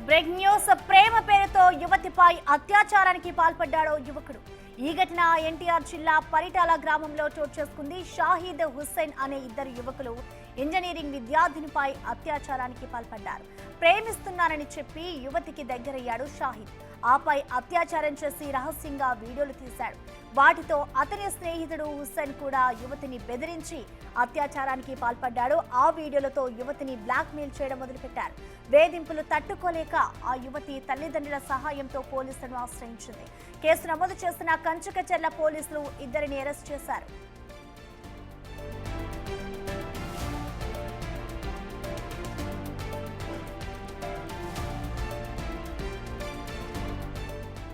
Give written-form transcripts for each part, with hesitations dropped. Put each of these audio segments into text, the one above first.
Break news. ప్రేమ పేరుతో యువతిపై అత్యాచారానికి పాల్పడ్డాడో యువకుడు. ఈ ఘటన ఎన్టీఆర్ జిల్లా పరిటాల గ్రామంలో చోటు చేసుకుంది. షాహిద్ హుస్సేన్ అనే ఇద్దరు యువకులు ఇంజనీరింగ్ విద్యార్థినిపై అత్యాచారానికి పాల్పడ్డారు. ప్రేమిస్తున్నానని చెప్పి యువతికి దగ్గరయ్యాడు షాహిద్. ఆపై అత్యాచారం చేసి రహస్యంగా వీడియోలు తీశాడు. వాటితో అతని స్నేహితుడు హుస్సేన్ కూడా యువతిని బెదిరించి అత్యాచారానికి పాల్పడ్డాడు. ఆ వీడియోలతో యువతిని బ్లాక్మెయిల్ చేయడం మొదలుపెట్టారు. వేధింపులు తట్టుకోలేక ఆ యువతి తల్లిదండ్రుల సహాయంతో పోలీసులను ఆశ్రయించింది. కేసు నమోదు చేసిన కంచుకచెర్ల పోలీసులు ఇద్దరిని అరెస్ట్ చేశారు.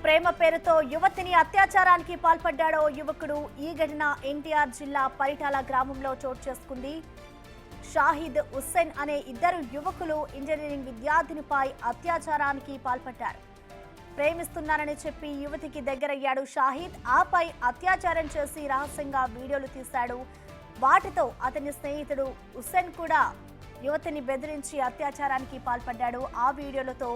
ప్రేమ పేరుతో యువతిని అత్యాచారానికి పాల్పడ్డాడో యువకుడు. ఈ ఘటన ఎన్టీఆర్ జిల్లా పరిటాల గ్రామంలో చోటు చేసుకుంది. షాహిద్ హుస్సేన్ అనే ఇద్దరు యువకులు ఇంజనీరింగ్ విద్యార్థినిపై అత్యాచారానికి పాల్పడ్డారు. ప్రేమిస్తున్నానని చెప్పి యువతికి దగ్గరయ్యాడు షాహిద్. ఆపై అత్యాచారం చేసి రహస్యంగా వీడియోలు తీశాడు. వాటితో అతని స్నేహితుడు హుస్సేన్ కూడా యువతిని బెదిరించి అత్యాచారానికి పాల్పడ్డాడు. ఆ వీడియోలతో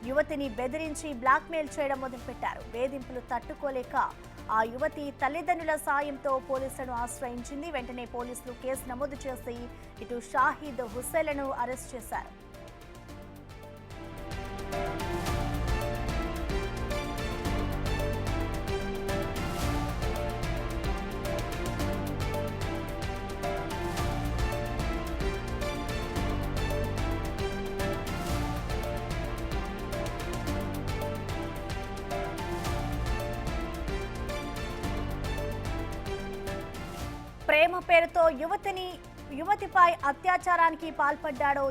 యువతిని బెదిరించి బ్లాక్మెయిల్ చేయడం మొదలుపెట్టారు. వేధింపులు తట్టుకోలేక ఆ యువతి తల్లిదండ్రుల సాయంతో పోలీసులను ఆశ్రయించింది. వెంటనే పోలీసులు కేసు నమోదు చేసి ఇటు షాహిద్ హుస్సేన్లను అరెస్ట్ చేశారు. ప్రేమ పేరుతో యువతిపై అత్యాచారానికి పాల్పడ్డాడో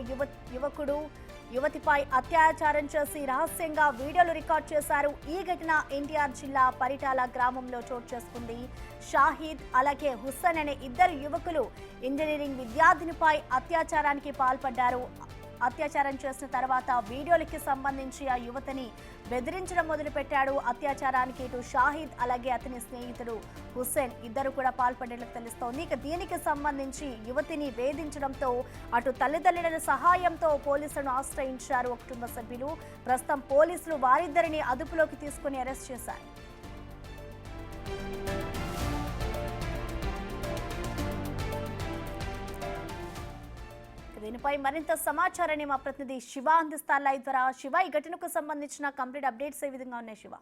యువకుడు. యువతిపై అత్యాచారం చేసి రహస్యంగా వీడియోలు రికార్డ్ చేశారు. ఈ ఘటన ఎన్టీఆర్ జిల్లా పరిటాల గ్రామంలో చోటు చేసుకుంది. షాహిద్ అలాగే హుస్సేన్ అనే ఇద్దరు యువకులు ఇంజనీరింగ్ విద్యార్థినిపై అత్యాచారానికి పాల్పడ్డారు. అత్యాచారం చేసిన తర్వాత వీడియోలకి సంబంధించి ఆ యువతిని బెదిరించడం మొదలుపెట్టాడు. అత్యాచారానికి ఇటు షాహిద్ అలాగే అతని స్నేహితుడు హుస్సేన్ ఇద్దరు కూడా పాల్పడినట్లు తెలుస్తోంది. ఇక దీనికి సంబంధించి యువతిని వేధించడంతో అటు తల్లిదండ్రుల సహాయంతో పోలీసులను ఆశ్రయించారు కుటుంబ సభ్యులు. ప్రస్తుతం పోలీసులు వారిద్దరిని అదుపులోకి తీసుకుని అరెస్ట్ చేశారు. దీనిపై మరింత సమాచారాన్ని మా ప్రతినిధి శివ అందిస్తారు లైవ్ ద్వారా. శివ, ఈ ఘటనకు సంబంధించిన కంప్లీట్ అప్డేట్స్ ఏ విధంగా ఉన్నాయి శివ?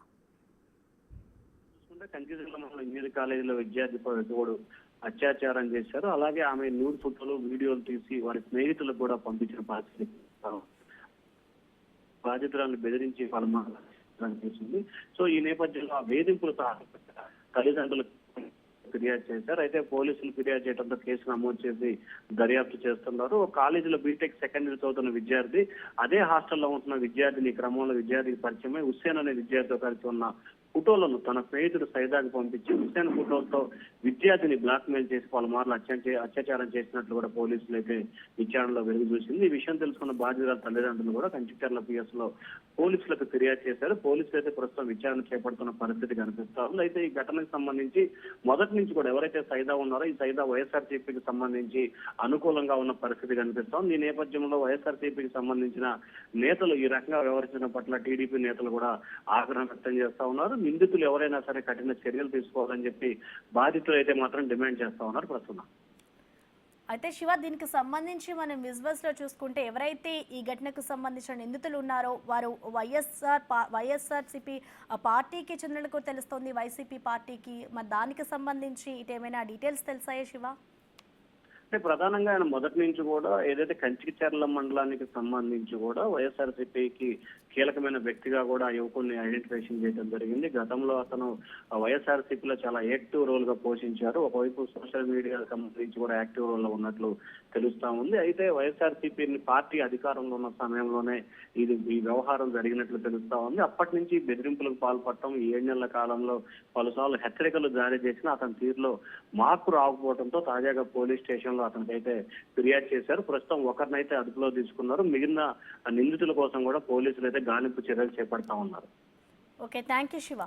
ఇంజనీరింగ్ కాలేజీలో విద్యార్థిపై అత్యాచారం చేశారు. అలాగే ఆమె న్యూడ్ ఫోటోలు వీడియోలు తీసి వారి స్నేహితులకు కూడా పంపించిన పరిస్థితి. బాధితురాలను బెదిరించి పలుమార్లు చేసింది. సో ఈ నేపథ్యంలో ఆ వేధింపులు తల్లిదండ్రులు ఫిర్యాదు చేశారు. అయితే పోలీసులు ఫిర్యాదు చేయడంతో కేసు నమోదు చేసి దర్యాప్తు చేస్తున్నారు. కాలేజీలో బీటెక్ సెకండ్ ఇయర్ చదువుతున్న విద్యార్థి అదే హాస్టల్లో ఉంటున్న విద్యార్థిని క్రమంలో విద్యార్థికి పరిచయమై హుస్సేన్ అనే విద్యార్థితో కలిసి ఉన్న ఫోటోలను తన స్నేహితుడు సైదాకు పంపించి హుస్సేన్ ఫోటోలతో విద్యార్థిని బ్లాక్మెయిల్ చేసి పలుమార్లు అత్యాచారం చేసినట్లు కూడా పోలీసులు అయితే విచారణలో వెలుగు చూసింది. ఈ విషయం తెలుసుకున్న బాధితుల తల్లిదండ్రులు కూడా కంచికర్ల పిఎస్ లో పోలీసులకు ఫిర్యాదు చేశారు. పోలీసులు అయితే ప్రస్తుతం విచారణ చేపడుతున్న పరిస్థితి కనిపిస్తా ఉంది. అయితే ఈ ఘటనకు సంబంధించి మొదటి నుంచి కూడా ఎవరైతే సైదా ఉన్నారో ఈ సైదా వైఎస్ఆర్సీపీకి సంబంధించి అనుకూలంగా ఉన్న పరిస్థితి కనిపిస్తా ఉంది. ఈ నేపథ్యంలో వైఎస్ఆర్సీపీకి సంబంధించిన నేతలు ఈ రకంగా వ్యవహరించడం పట్ల టీడీపీ నేతలు కూడా ఆగ్రహం వ్యక్తం చేస్తా ఉన్నారు. నిందితులు ఎవరైనా సరే కఠిన చర్యలు తీసుకోవాలని చెప్పి బాధితులు అయితే మాత్రం డిమాండ్ చేస్తా ఉన్నారు ప్రస్తుతం. అయితే శివ, దీనికి సంబంధించి మనం విజువల్స్ లో చూసుకుంటే ఎవరైతే ఈ ఘటనకు సంబంధించిన నిందితులు ఉన్నారో వారు వైఎస్ఆర్సీపీ పార్టీకి చెందినట్టు తెలుస్తోంది. వైసీపీ పార్టీకి మరి దానికి సంబంధించి ఇటేమైనా డీటెయిల్స్ తెలుసాయా శివ? అంటే ప్రధానంగా ఆయన మొదటి నుంచి కూడా ఏదైతే కంచికచర్ల మండలానికి సంబంధించి కూడా వైఎస్ఆర్సీపీకి కీలకమైన వ్యక్తిగా కూడా యువకుల్ని ఐడెంటిఫికేషన్ చేయడం జరిగింది. గతంలో అతను వైఎస్ఆర్సీపీలో చాలా యాక్టివ్ రోల్ గా పోషించారు. ఒకవైపు సోషల్ మీడియాకు సంబంధించి కూడా యాక్టివ్ రోల్ లో ఉన్నట్లు తెలుస్తా ఉంది. అయితే వైఎస్ఆర్సీపీని పార్టీ అధికారంలో ఉన్న సమయంలోనే ఈ వ్యవహారం జరిగినట్లు తెలుస్తా ఉంది. అప్పటి నుంచి బెదిరింపులకు పాల్పడటం, ఈ 7 నెలల కాలంలో పలుసార్లు హెచ్చరికలు జారీ చేసినా అతని తీరులో మార్పు రాకపోవడంతో తాజాగా పోలీస్ స్టేషన్ అతనికైతే ఫిర్యాదు చేశారు. ప్రస్తుతం ఒకరినైతే అదుపులో తీసుకున్నారు. మిగిలిన నిందితుల కోసం కూడా పోలీసులు అయితే గాలింపు చర్యలు చేపడతా ఉన్నారు. Okay, thank you Shiva.